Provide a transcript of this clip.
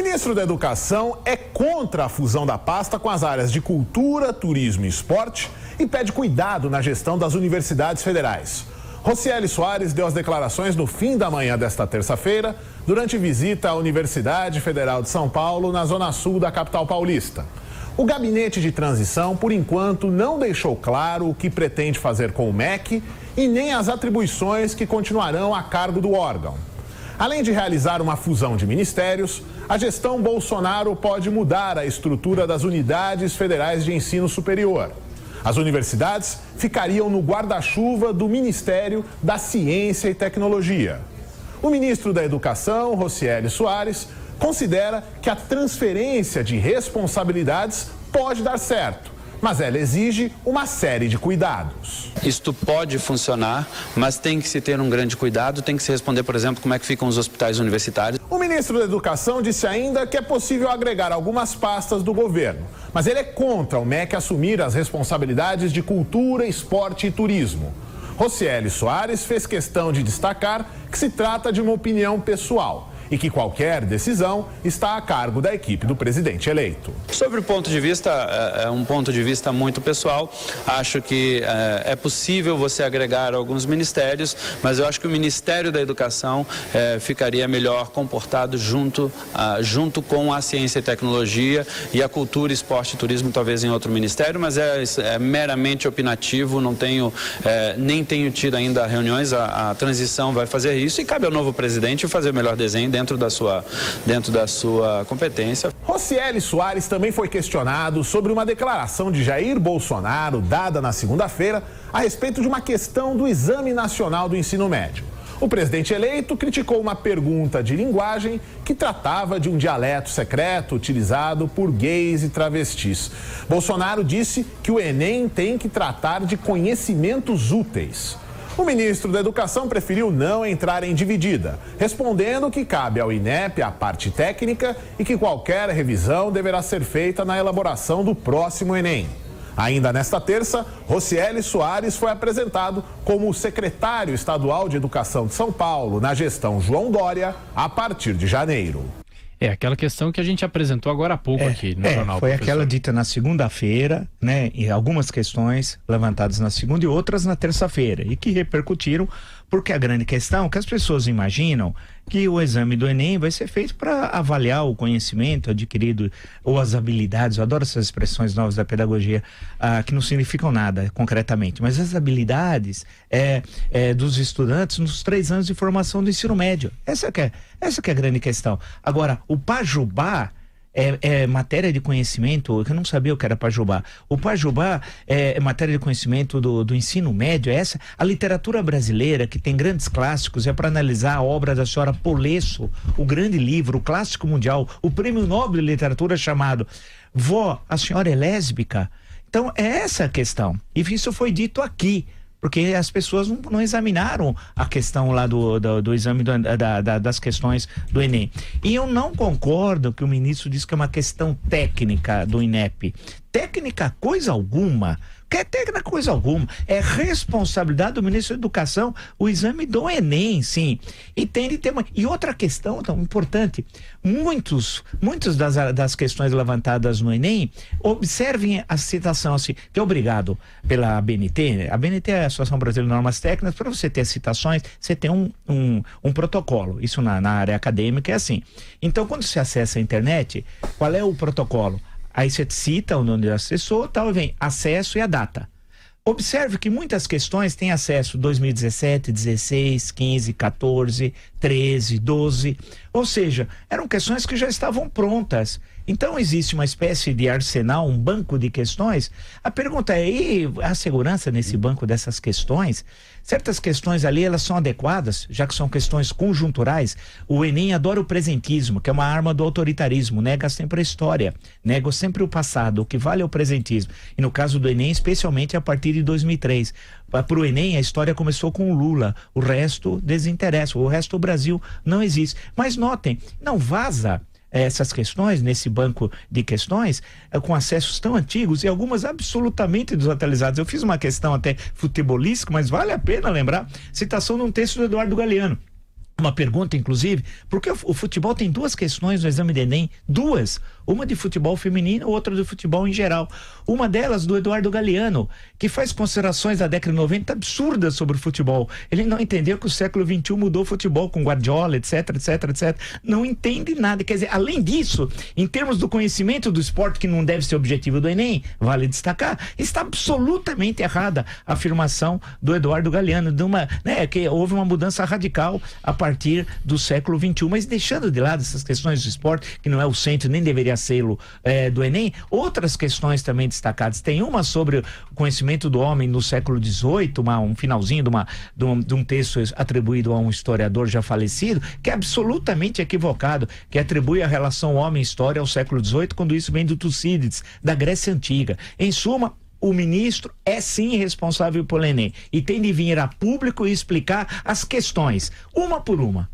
ministro da Educação é contra a fusão da pasta com as áreas de cultura, turismo e esporte e pede cuidado na gestão das universidades federais. Rocieli Soares deu as declarações no fim da manhã desta terça-feira, durante visita à Universidade Federal de São Paulo, na zona sul da capital paulista. O gabinete de transição, por enquanto, não deixou claro o que pretende fazer com o MEC e nem as atribuições que continuarão a cargo do órgão. Além de realizar uma fusão de ministérios, a gestão Bolsonaro pode mudar a estrutura das unidades federais de ensino superior. As universidades ficariam no guarda-chuva do Ministério da Ciência e Tecnologia. O ministro da Educação, Rocieli Soares, considera que a transferência de responsabilidades pode dar certo, mas ela exige uma série de cuidados. Isto pode funcionar, mas tem que se ter um grande cuidado, tem que se responder, por exemplo, como é que ficam os hospitais universitários. O ministro da Educação disse ainda que é possível agregar algumas pastas do governo, mas ele é contra o MEC assumir as responsabilidades de cultura, esporte e turismo. Rocieli Soares fez questão de destacar que se trata de uma opinião pessoal e que qualquer decisão está a cargo da equipe do presidente eleito. Sobre o ponto de vista, é um ponto de vista muito pessoal. Acho que é possível você agregar alguns ministérios, mas eu acho que o Ministério da Educação ficaria melhor comportado junto com a ciência e tecnologia, e a cultura, esporte e turismo talvez em outro ministério, mas é meramente opinativo, nem tenho tido ainda reuniões, a transição vai fazer isso e cabe ao novo presidente fazer o melhor desenho dentro da sua competência. Rocieli Soares também foi questionado sobre uma declaração de Jair Bolsonaro dada na segunda-feira a respeito de uma questão do Exame Nacional do Ensino Médio. O presidente eleito criticou uma pergunta de linguagem que tratava de um dialeto secreto utilizado por gays e travestis. Bolsonaro disse que o Enem tem que tratar de conhecimentos úteis. O ministro da Educação preferiu não entrar em dividida, respondendo que cabe ao INEP a parte técnica e que qualquer revisão deverá ser feita na elaboração do próximo Enem. Ainda nesta terça, Rocieli Soares foi apresentado como secretário estadual de Educação de São Paulo na gestão João Dória a partir de janeiro. É aquela questão que a gente apresentou agora há pouco aqui no jornal. Foi professor. aquela dita na segunda-feira, né? E algumas questões levantadas na segunda e outras na terça-feira, e que repercutiram, porque a grande questão é que as pessoas imaginam que o exame do Enem vai ser feito para avaliar o conhecimento adquirido ou as habilidades. Eu adoro essas expressões novas da pedagogia, que não significam nada concretamente, mas as habilidades dos estudantes nos 3 anos de formação do ensino médio. Essa que é a grande questão. Agora, o Pajubá é matéria de conhecimento, que eu não sabia o que era Pajubá. O Pajubá é matéria de conhecimento do ensino médio, a literatura brasileira, que tem grandes clássicos, é para analisar a obra da senhora Polesso, o grande livro, o clássico mundial, o prêmio Nobel de Literatura chamado Vó, a senhora é lésbica? Então, é essa a questão. E isso foi dito aqui, porque as pessoas não examinaram a questão lá do exame das questões do Enem. E eu não concordo que o ministro disse que é uma questão técnica do INEP. Técnica coisa alguma. Que é técnica coisa alguma. É responsabilidade do ministro da Educação o exame do Enem, sim. E tem de ter E outra questão tão importante, muitas das questões levantadas no Enem, observem a citação assim, que é obrigado pela ABNT. A ABNT é a Associação Brasileira de Normas Técnicas. Para você ter citações, você tem um protocolo. Isso na área acadêmica é assim. Então, quando você acessa a internet, qual é o protocolo? Aí você cita o nome do assessor, tal, e vem acesso e a data. Observe que muitas questões têm acesso 2017, 16, 15, 14, 13, 12. Ou seja, eram questões que já estavam prontas. Então existe uma espécie de arsenal, um banco de questões. A pergunta é, e a segurança nesse banco dessas questões? Certas questões ali, elas são adequadas, já que são questões conjunturais. O Enem adora o presentismo, que é uma arma do autoritarismo, nega sempre a história, nega sempre o passado, o que vale é o presentismo. E no caso do Enem, especialmente a partir de 2003. Para o Enem, a história começou com o Lula, o resto desinteressa, o resto do Brasil não existe. Mas notem, não vaza essas questões nesse banco de questões com acessos tão antigos e algumas absolutamente desatualizadas. Eu fiz uma questão até futebolística, mas vale a pena lembrar, citação de um texto do Eduardo Galeano. uma pergunta, inclusive, porque o futebol tem duas questões no exame do Enem, duas, uma de futebol feminino, outra de futebol em geral. Uma delas do Eduardo Galeano, que faz considerações da década de 90 absurdas sobre o futebol. Ele não entendeu que o século XXI mudou o futebol com Guardiola, etc, etc, etc. Não entende nada. Quer dizer, além disso, em termos do conhecimento do esporte, que não deve ser objetivo do Enem, vale destacar, está absolutamente errada a afirmação do Eduardo Galeano, de uma, né, que houve uma mudança radical a partir do século XXI, mas deixando de lado essas questões do esporte, que não é o centro, nem deveria ser do Enem, outras questões também destacadas. Tem uma sobre o conhecimento do homem no século XVIII, um finalzinho de um texto atribuído a um historiador já falecido, que é absolutamente equivocado, que atribui a relação homem-história ao século XVIII, quando isso vem do Tucídides, da Grécia Antiga. Em suma, o ministro é sim responsável pelo Enem e tem de vir a público e explicar as questões, uma por uma.